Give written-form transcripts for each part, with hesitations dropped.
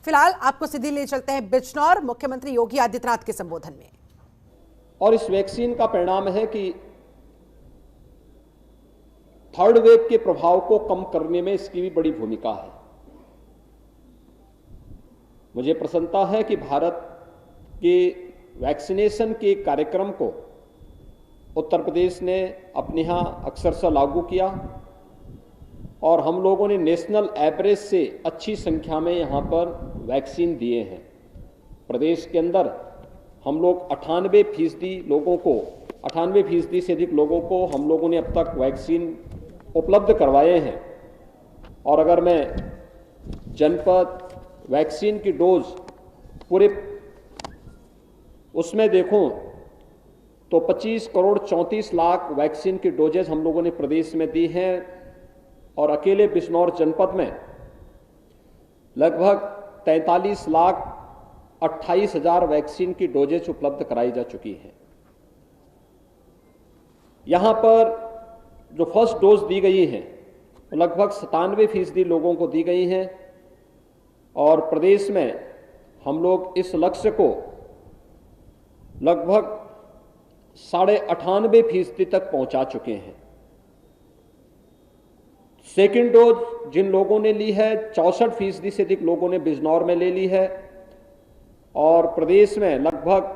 फिलहाल आपको सीधे ले चलते हैं बिजनौर मुख्यमंत्री योगी आदित्यनाथ के संबोधन में। और इस वैक्सीन का परिणाम है कि थर्ड वेव के प्रभाव को कम करने में इसकी भी बड़ी भूमिका है। मुझे प्रसन्नता है कि भारत के वैक्सीनेशन के कार्यक्रम को उत्तर प्रदेश ने अपने यहां अक्षरशः लागू किया और हम लोगों ने नेशनल एवरेज से अच्छी संख्या में यहां पर वैक्सीन दिए हैं। प्रदेश के अंदर हम लोग 98% से अधिक लोगों को हम लोगों ने अब तक वैक्सीन उपलब्ध करवाए हैं। और अगर मैं जनपद वैक्सीन की डोज पूरे उसमें देखूं तो 25 करोड़ 34 लाख वैक्सीन की डोजेज हम लोगों ने प्रदेश में दी हैं और अकेले बिजनौर जनपद में लगभग 43 लाख 28 हजार वैक्सीन की डोजेज उपलब्ध कराई जा चुकी है। यहां पर जो फर्स्ट डोज दी गई है वो लगभग 97% लोगों को दी गई हैं और प्रदेश में हम लोग इस लक्ष्य को लगभग 98.5% तक पहुंचा चुके हैं। सेकेंड डोज जिन लोगों ने ली है 64% से अधिक लोगों ने बिजनौर में ले ली है और प्रदेश में लगभग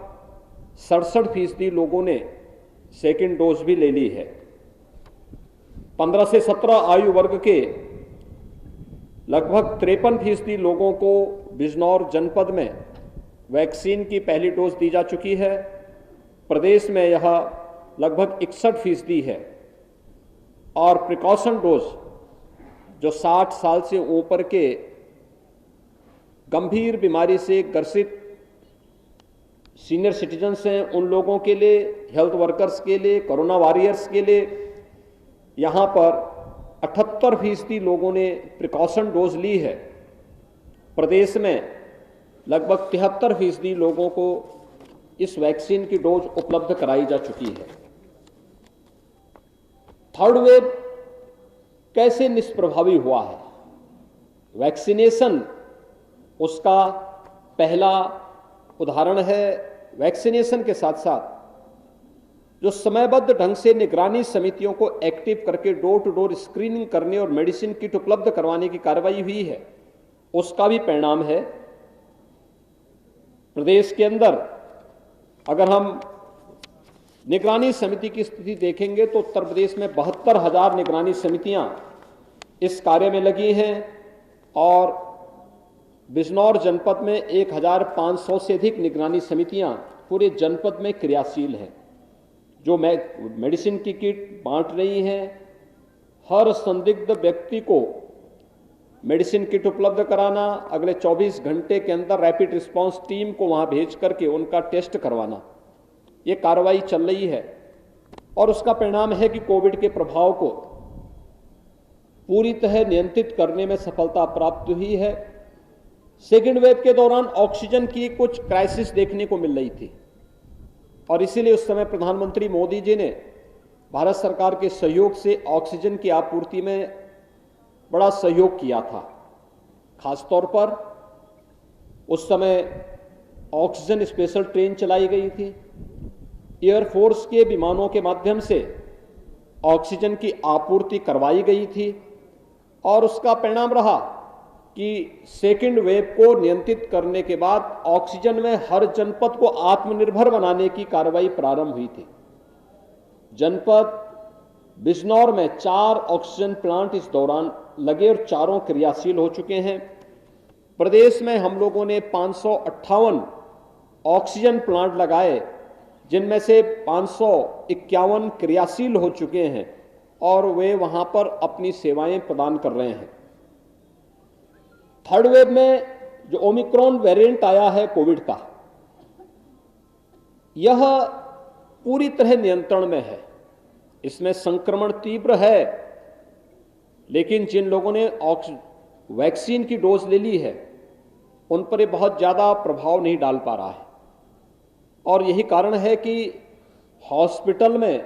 67% लोगों ने सेकेंड डोज भी ले ली है। 15 से 17 आयु वर्ग के लगभग 53% लोगों को बिजनौर जनपद में वैक्सीन की पहली डोज दी जा चुकी है। प्रदेश में यह लगभग 61% है और प्रिकॉशन डोज जो 60 साल से ऊपर के गंभीर बीमारी से ग्रसित सीनियर सिटीजन्स हैं, उन लोगों के लिए, हेल्थ वर्कर्स के लिए, कोरोना वॉरियर्स के लिए यहां पर 78% लोगों ने प्रिकॉशन डोज ली है। प्रदेश में लगभग 73% लोगों को इस वैक्सीन की डोज उपलब्ध कराई जा चुकी है। थर्ड वेव कैसे निष्प्रभावी हुआ है? वैक्सीनेशन उसका पहला उदाहरण है। वैक्सीनेशन के साथ साथ जो समयबद्ध ढंग से निगरानी समितियों को एक्टिव करके डोर टू डोर स्क्रीनिंग करने और मेडिसिन किट उपलब्ध करवाने की कार्रवाई हुई है, उसका भी परिणाम है। प्रदेश के अंदर अगर हम निगरानी समिति की स्थिति देखेंगे तो उत्तर प्रदेश में 72,000 निगरानी समितियां इस कार्य में लगी हैं और बिजनौर जनपद में 1,500 से अधिक निगरानी समितियां पूरे जनपद में क्रियाशील हैं, जो मेडिसिन की किट बांट रही हैं। हर संदिग्ध व्यक्ति को मेडिसिन किट उपलब्ध कराना, अगले 24 घंटे के अंदर रैपिड रिस्पांस टीम को वहां भेज करके उनका टेस्ट करवाना, ये कार्रवाई चल रही है और उसका परिणाम है कि कोविड के प्रभाव को पूरी तरह नियंत्रित करने में सफलता प्राप्त हुई है। सेकेंड वेव के दौरान ऑक्सीजन की कुछ क्राइसिस देखने को मिल रही थी और इसीलिए उस समय प्रधानमंत्री मोदी जी ने भारत सरकार के सहयोग से ऑक्सीजन की आपूर्ति में बड़ा सहयोग किया था। खासतौर पर उस समय ऑक्सीजन स्पेशल ट्रेन चलाई गई थी, एयरफोर्स के विमानों के माध्यम से ऑक्सीजन की आपूर्ति करवाई गई थी और उसका परिणाम रहा कि सेकेंड वेव को नियंत्रित करने के बाद ऑक्सीजन में हर जनपद को आत्मनिर्भर बनाने की कार्रवाई प्रारंभ हुई थी। जनपद बिजनौर में 4 ऑक्सीजन प्लांट इस दौरान लगे और चारों क्रियाशील हो चुके हैं। प्रदेश में हम लोगों ने 558 ऑक्सीजन प्लांट लगाए, जिनमें से 551 क्रियाशील हो चुके हैं और वे वहां पर अपनी सेवाएं प्रदान कर रहे हैं। थर्ड वेव में जो ओमिक्रॉन वेरिएंट आया है कोविड का, यह पूरी तरह नियंत्रण में है। इसमें संक्रमण तीव्र है, लेकिन जिन लोगों ने वैक्सीन की डोज ले ली है उन पर यह बहुत ज्यादा प्रभाव नहीं डाल पा रहा है और यही कारण है कि हॉस्पिटल में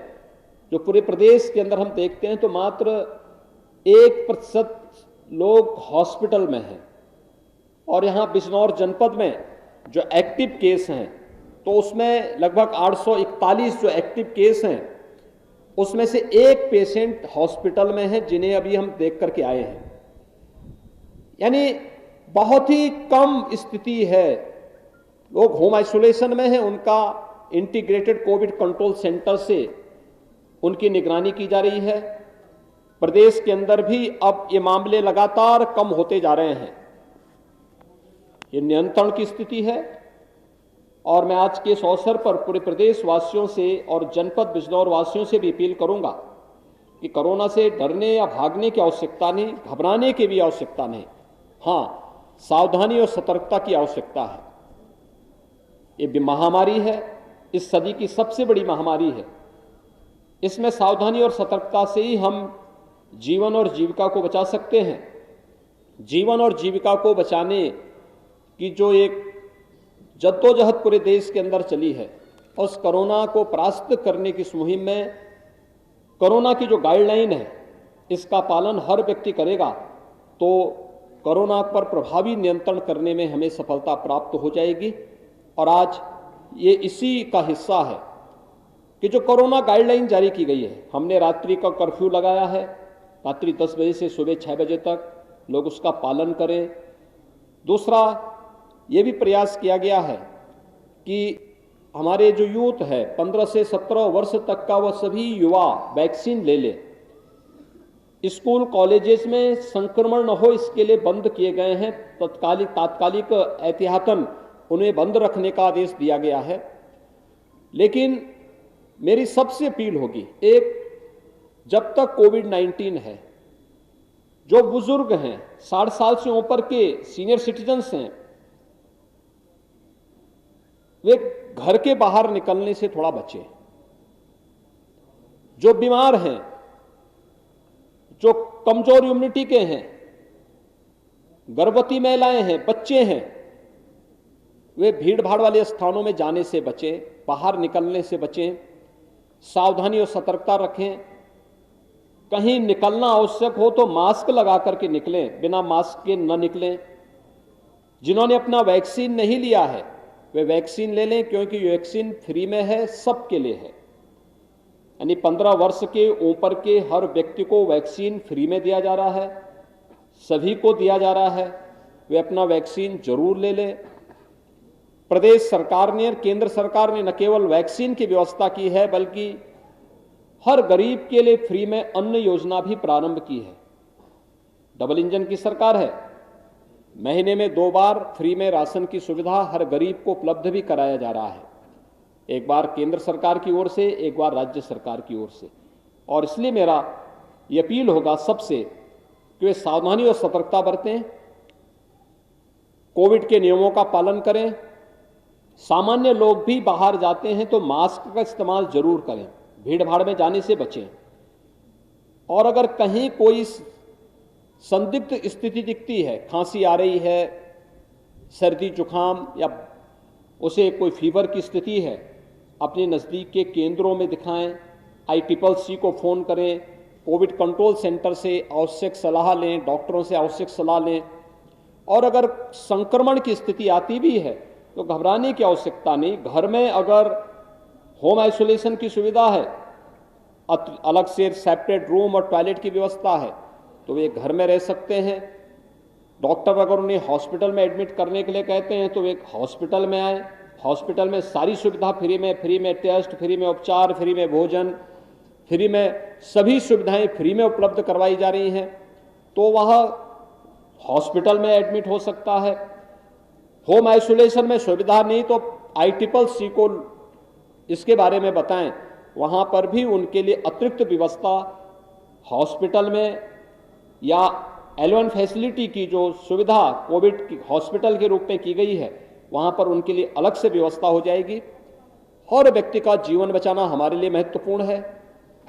जो पूरे प्रदेश के अंदर हम देखते हैं तो मात्र 1% लोग हॉस्पिटल में हैं और यहाँ बिजनौर जनपद में जो एक्टिव केस हैं तो उसमें लगभग 841 जो एक्टिव केस हैं उसमें से एक पेशेंट हॉस्पिटल में है जिन्हें अभी हम देख करके आए हैं। यानी बहुत ही कम स्थिति है, लोग होम आइसोलेशन में हैं, उनका इंटीग्रेटेड कोविड कंट्रोल सेंटर से उनकी निगरानी की जा रही है। प्रदेश के अंदर भी अब ये मामले लगातार कम होते जा रहे हैं, ये नियंत्रण की स्थिति है। और मैं आज के इस अवसर पर पूरे प्रदेश वासियों से और जनपद बिजनौर वासियों से भी अपील करूंगा कि कोरोना से डरने या भागने की आवश्यकता नहीं, घबराने की भी आवश्यकता नहीं, हाँ सावधानी और सतर्कता की आवश्यकता है। ये महामारी है, इस सदी की सबसे बड़ी महामारी है। इसमें सावधानी और सतर्कता से ही हम जीवन और जीविका को बचा सकते हैं। जीवन और जीविका को बचाने की जो एक जद्दोजहद पूरे देश के अंदर चली है, उस कोरोना को परास्त करने की इस मुहिम में कोरोना की जो गाइडलाइन है इसका पालन हर व्यक्ति करेगा तो कोरोना पर प्रभावी नियंत्रण करने में हमें सफलता प्राप्त हो जाएगी। और आज ये इसी का हिस्सा है कि जो कोरोना गाइडलाइन जारी की गई है, हमने रात्रि का कर्फ्यू लगाया है, रात्रि 10 बजे से सुबह 6 बजे तक लोग उसका पालन करें। दूसरा ये भी प्रयास किया गया है कि हमारे जो यूथ है 15 से 17 वर्ष तक का वह सभी युवा वैक्सीन ले ले। स्कूल कॉलेजेस में संक्रमण न हो इसके लिए बंद किए गए हैं, तात्कालिक एहतियातन उन्हें बंद रखने का आदेश दिया गया है। लेकिन मेरी सबसे अपील होगी, एक जब तक कोविड-19 है, जो बुजुर्ग हैं 60 साल से ऊपर के सीनियर सिटीजन्स हैं, वे घर के बाहर निकलने से थोड़ा बचें। जो बीमार हैं, जो कमजोर इम्यूनिटी के हैं, गर्भवती महिलाएं हैं, बच्चे हैं, वे भीड़ भाड़ वाले स्थानों में जाने से बचें, बाहर निकलने से बचें, सावधानी और सतर्कता रखें। कहीं निकलना आवश्यक हो तो मास्क लगा करके निकलें, बिना मास्क के न निकलें। जिन्होंने अपना वैक्सीन नहीं लिया है वे वैक्सीन ले लें, क्योंकि वैक्सीन फ्री में है, सबके लिए है। यानी 15 वर्ष के ऊपर के हर व्यक्ति को वैक्सीन फ्री में दिया जा रहा है, सभी को दिया जा रहा है, वे अपना वैक्सीन जरूर ले लें। प्रदेश सरकार ने और केंद्र सरकार ने न केवल वैक्सीन की व्यवस्था की है बल्कि हर गरीब के लिए फ्री में अन्न योजना भी प्रारंभ की है। डबल इंजन की सरकार है, महीने में 2 बार फ्री में राशन की सुविधा हर गरीब को उपलब्ध भी कराया जा रहा है, एक बार केंद्र सरकार की ओर से, एक बार राज्य सरकार की ओर से। और इसलिए मेरा ये अपील होगा सबसे कि वे सावधानी और सतर्कता बरतें, कोविड के नियमों का पालन करें। सामान्य लोग भी बाहर जाते हैं तो मास्क का इस्तेमाल जरूर करें, भीड़ भाड़ में जाने से बचें। और अगर कहीं कोई संदिग्ध स्थिति दिखती है, खांसी आ रही है, सर्दी जुकाम या उसे कोई फीवर की स्थिति है, अपने नज़दीक के केंद्रों में दिखाएं, ICCC को फ़ोन करें, कोविड कंट्रोल सेंटर से आवश्यक सलाह लें, डॉक्टरों से आवश्यक सलाह लें। और अगर संक्रमण की स्थिति आती भी है तो घबराने की आवश्यकता नहीं। घर में अगर होम आइसोलेशन की सुविधा है, अलग से सेपरेट रूम और टॉयलेट की व्यवस्था है, तो वे घर में रह सकते हैं। डॉक्टर अगर उन्हें हॉस्पिटल में एडमिट करने के लिए कहते हैं तो वे हॉस्पिटल में आए। हॉस्पिटल में सारी सुविधा फ्री में टेस्ट, फ्री में उपचार, फ्री में भोजन, फ्री में सभी सुविधाएं फ्री में उपलब्ध करवाई जा रही हैं, तो वह हॉस्पिटल में एडमिट हो सकता है। होम आइसोलेशन में सुविधा नहीं तो ICCC को इसके बारे में बताएं, वहां पर भी उनके लिए अतिरिक्त व्यवस्था हॉस्पिटल में या L1 फैसिलिटी की जो सुविधा कोविड की हॉस्पिटल के रूप में की गई है, वहां पर उनके लिए अलग से व्यवस्था हो जाएगी। हर व्यक्ति का जीवन बचाना हमारे लिए महत्वपूर्ण है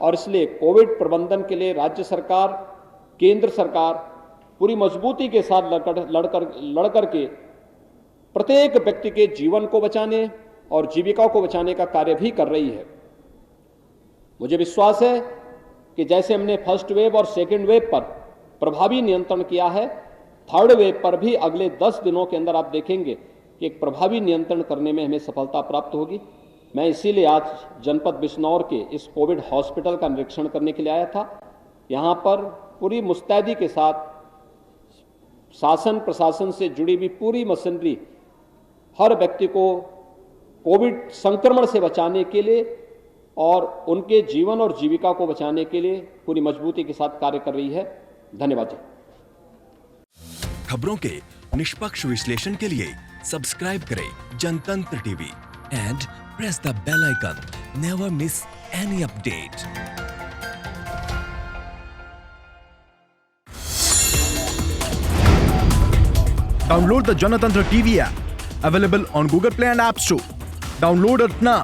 और इसलिए कोविड प्रबंधन के लिए राज्य सरकार, केंद्र सरकार पूरी मजबूती के साथ लड़ करके प्रत्येक व्यक्ति के जीवन को बचाने और जीविका को बचाने का कार्य भी कर रही है। मुझे विश्वास है कि जैसे हमने फर्स्ट वेव और सेकेंड वेव पर प्रभावी नियंत्रण किया है, थर्ड वेव पर भी अगले 10 दिनों के अंदर आप देखेंगे कि एक प्रभावी नियंत्रण करने में हमें सफलता प्राप्त होगी। मैं इसीलिए आज जनपद बिजनौर के इस कोविड हॉस्पिटल का निरीक्षण करने के लिए आया था। यहाँ पर पूरी मुस्तैदी के साथ शासन प्रशासन से जुड़ी हुई पूरी मशीनरी हर व्यक्ति को कोविड संक्रमण से बचाने के लिए और उनके जीवन और जीविका को बचाने के लिए पूरी मजबूती के साथ कार्य कर रही है। धन्यवाद जी। खबरों के निष्पक्ष विश्लेषण के लिए सब्सक्राइब करें Janatantra TV and press the bell icon. Never miss any update. Download the Janatantra TV app, available on Google Play and App Store. Download it now.